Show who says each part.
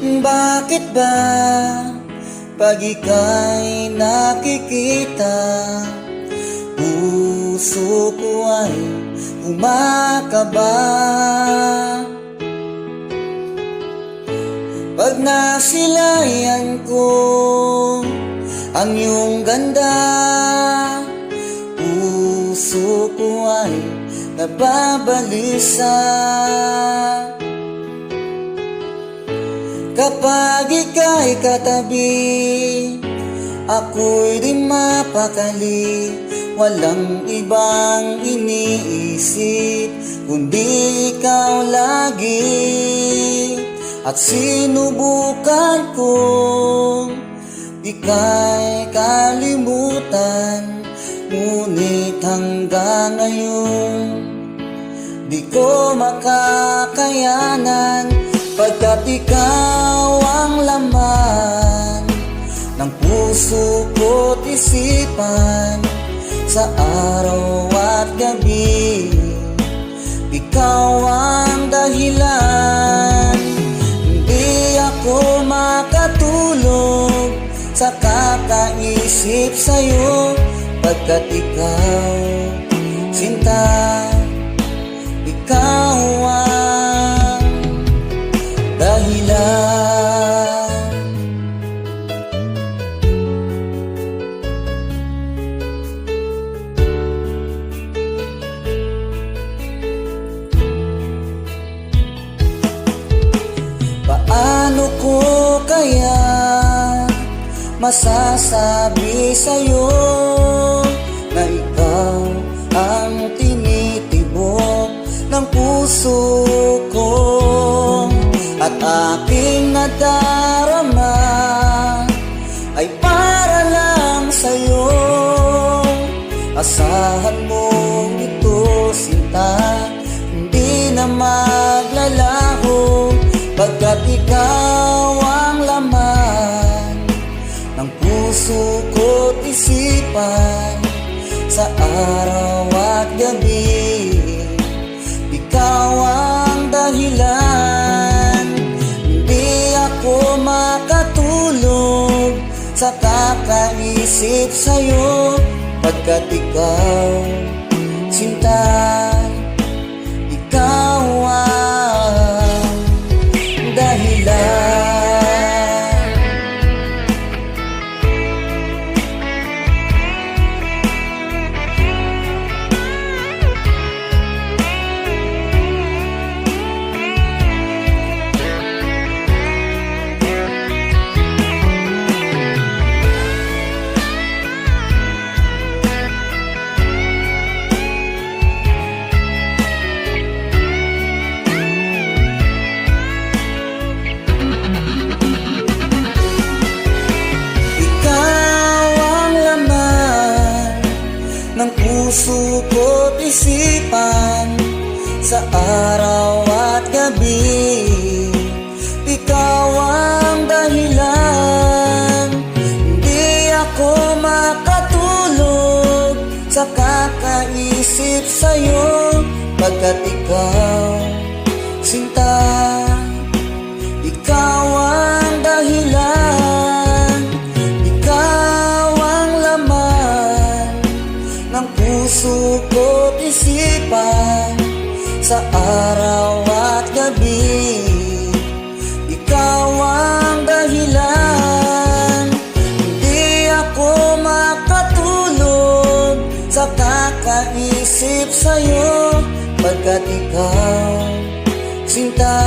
Speaker 1: Bakit ba pag ika'y nakikita, puso ko ay kumakaba? Pag nasilayan ko ang iyong ganda, puso ko ay nababalisa. Kapag ika'y katabi, ako'y di mapakali. Walang ibang iniisip kundi ikaw lagi. At sinubukan kong ika'y kalimutan, ngunit hanggang ngayon di ko makakayanan. Pagkat ikaw ang laman ng puso ko't isipan, sa araw at gabi ikaw ang dahilan. Hindi ako makatulog sa kakaisip sa'yo, pagkat ikaw, sinta, ikaw ang dahilan. Paano ko kaya masasabi sa'yo na ikaw ang tinitibok ng puso ko? At aking nadarama ay para lang sa'yo. Asahan mo ito, sinta, hindi na maglalaho, pagkat ikaw ang laman ng puso ko't isipan, sa araw at gabi ikaw ang dahilan. Ako makatulog sa kakaisip sa'yo, pagkat ikaw, sinta, ikaw ang dahilan. Ng puso ko't isipan, sa araw at gabi ikaw ang dahilan. Hindi ako makatulog sa kakaisip sa'yo, pagkat ikaw, sinta, ikaw ang dahilan. Ikaw ang laman ng puso ko't isipan, sa araw at gabi ikaw ang dahilan. Hindi ako makatulog sa kakaisip sa'yo, pagkat ikaw, sinta,